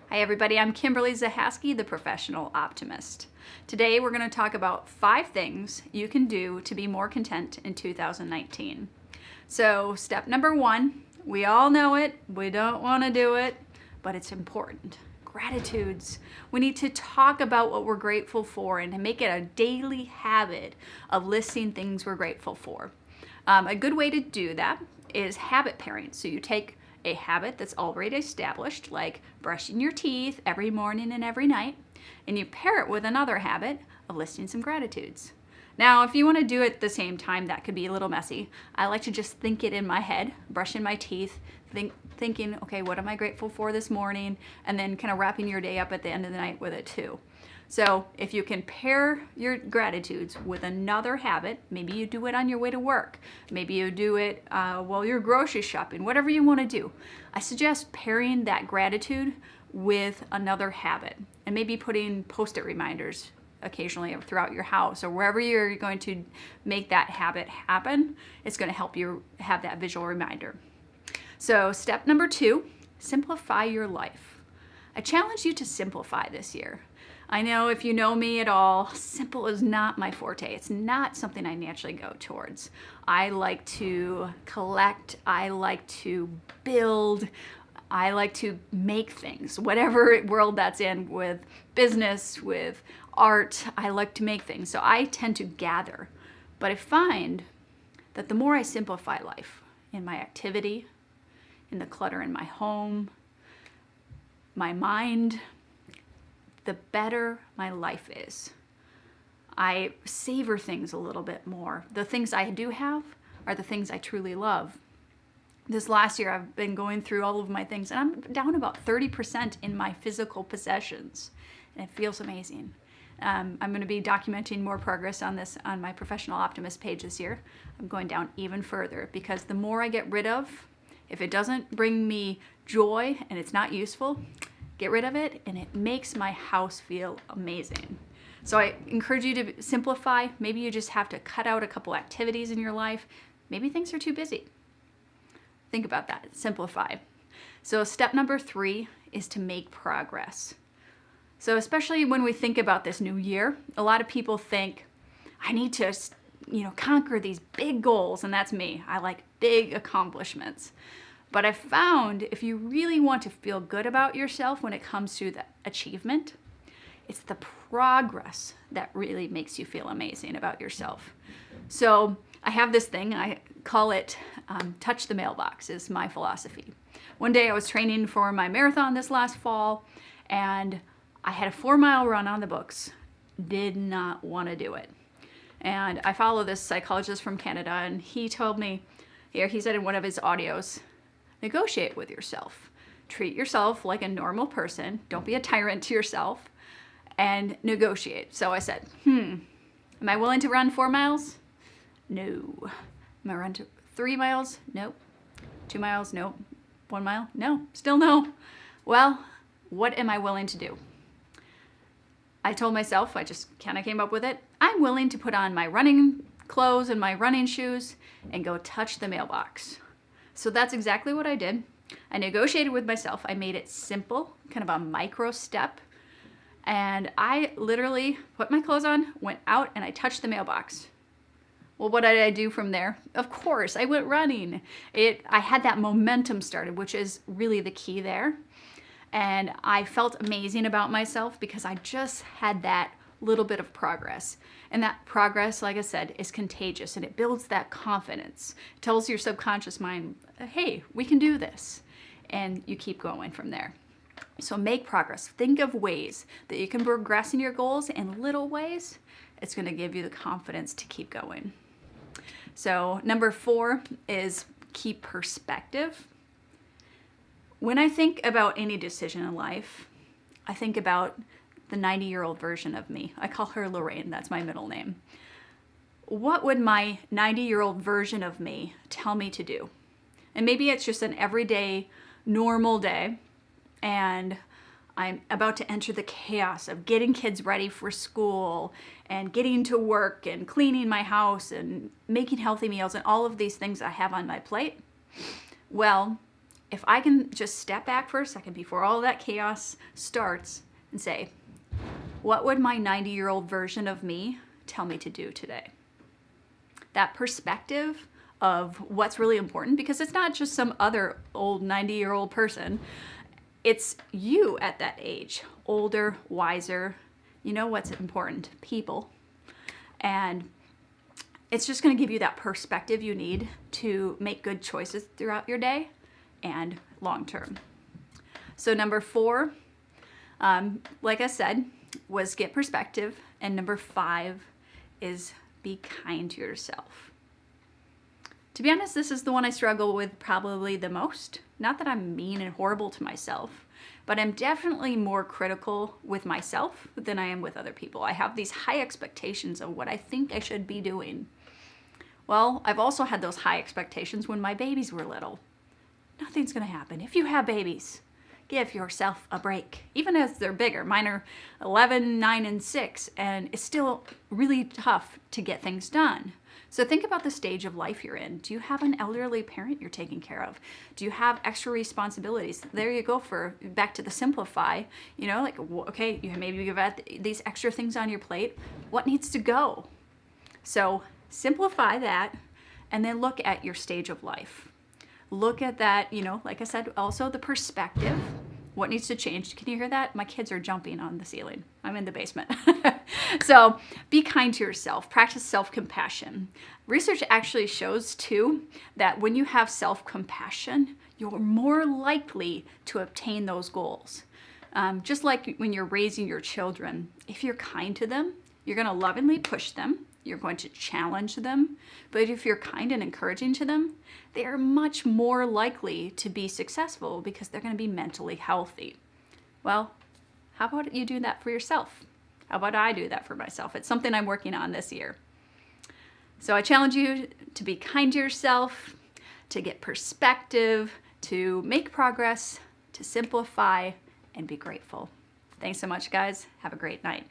Hi everybody, I'm Kimberly Zahasky, the Professional Optimist. Today we're going to talk about 5 things you can do to be more content in 2019. So step number 1, we all know it, we don't want to do it, but it's important. Gratitudes. We need to talk about what we're grateful for and make it a daily habit of listing things we're grateful for. A good way to do that is habit pairing. So you take a habit that's already established, like brushing your teeth every morning and every night, and you pair it with another habit of listing some gratitudes. Now, if you want to do it at the same time, that could be a little messy. I like to just think it in my head, brushing my teeth, thinking, okay, what am I grateful for this morning? And then kind of wrapping your day up at the end of the night with it too. So if you can pair your gratitudes with another habit, maybe you do it on your way to work, maybe you do it while you're grocery shopping, whatever you want to do. I suggest pairing that gratitude with another habit and maybe putting post-it reminders occasionally throughout your house or wherever you're going to make that habit happen. It's going to help you have that visual reminder. So step number 2, simplify your life. I challenge you to simplify this year. I know if you know me at all, simple is not my forte. It's not something I naturally go towards. I like to collect, I like to build, I like to make things, whatever world that's in, with business, with art, I like to make things. So I tend to gather. But I find that the more I simplify life in my activity, in the clutter in my home, my mind, the better my life is. I savor things a little bit more. The things I do have are the things I truly love. This last year, I've been going through all of my things, and I'm down about 30% in my physical possessions, and it feels amazing. I'm going to be documenting more progress on this on my Professional Optimist page this year. I'm going down even further because the more I get rid of, if it doesn't bring me joy and it's not useful, get rid of it, and it makes my house feel amazing. So I encourage you to simplify. Maybe you just have to cut out a couple activities in your life. Maybe things are too busy. Think about that. Simplify. So step number 3 is to make progress. So especially when we think about this new year, a lot of people think, I need to, conquer these big goals, and that's me. I like big accomplishments. But I found if you really want to feel good about yourself when it comes to the achievement, it's the progress that really makes you feel amazing about yourself. So I have this thing, I call it touch the mailbox is my philosophy. One day I was training for my marathon this last fall, and I had a 4-mile run on the books. Did not want to do it. And I follow this psychologist from Canada, and he told me, he said in one of his audios, negotiate with yourself. Treat yourself like a normal person. Don't be a tyrant to yourself, and negotiate. So I said, am I willing to run 4 miles? No. Am I run 3 miles? Nope. 2 miles? Nope. 1 mile? No. Still no. Well, what am I willing to do? I told myself, I just kind of came up with it, I'm willing to put on my running clothes and my running shoes and go touch the mailbox. So that's exactly what I did. I negotiated with myself. I made it simple, kind of a micro step. And I literally put my clothes on, went out, and I touched the mailbox. Well, what did I do from there? Of course, I went running. I had that momentum started, which is really the key there. And I felt amazing about myself because I just had that little bit of progress. And that progress, like I said, is contagious, and it builds that confidence. It tells your subconscious mind, hey, we can do this. And you keep going from there. So make progress. Think of ways that you can progress in your goals in little ways. It's going to give you the confidence to keep going. So number 4 is keep perspective. When I think about any decision in life, I think about the 90-year-old version of me. I call her Lorraine. That's my middle name. What would my 90-year-old version of me tell me to do? And maybe it's just an everyday, normal day, and I'm about to enter the chaos of getting kids ready for school and getting to work and cleaning my house and making healthy meals and all of these things I have on my plate. Well, if I can just step back for a second before all that chaos starts and say, what would my 90-year-old version of me tell me to do today? That perspective of what's really important, because it's not just some other old 90-year-old person. It's you at that age, older, wiser. You know what's important, people. And it's just going to give you that perspective you need to make good choices throughout your day and long term. So number 4, like I said, was get perspective. And number 5 is be kind to yourself. To be honest, this is the one I struggle with probably the most. Not that I'm mean and horrible to myself, but I'm definitely more critical with myself than I am with other people. I have these high expectations of what I think I should be doing. Well, I've also had those high expectations when my babies were little. Nothing's going to happen. If you have babies, give yourself a break. Even as they're bigger. Mine are 11, 9, and 6, and it's still really tough to get things done. So think about the stage of life you're in. Do you have an elderly parent you're taking care of? Do you have extra responsibilities? There you go, for back to the simplify. You know, like, okay, maybe you've got these extra things on your plate. What needs to go? So simplify that, and then look at your stage of life. Look at that, you know, like I said, also the perspective. What needs to change? Can you hear that? My kids are jumping on the ceiling. I'm in the basement. So be kind to yourself. Practice self-compassion. Research actually shows too that when you have self-compassion, you're more likely to obtain those goals. Just like when you're raising your children, if you're kind to them, you're going to lovingly push them. You're going to challenge them. But if you're kind and encouraging to them, they are much more likely to be successful because they're going to be mentally healthy. Well, how about you do that for yourself? How about I do that for myself? It's something I'm working on this year. So I challenge you to be kind to yourself, to get perspective, to make progress, to simplify, and be grateful. Thanks so much, guys. Have a great night.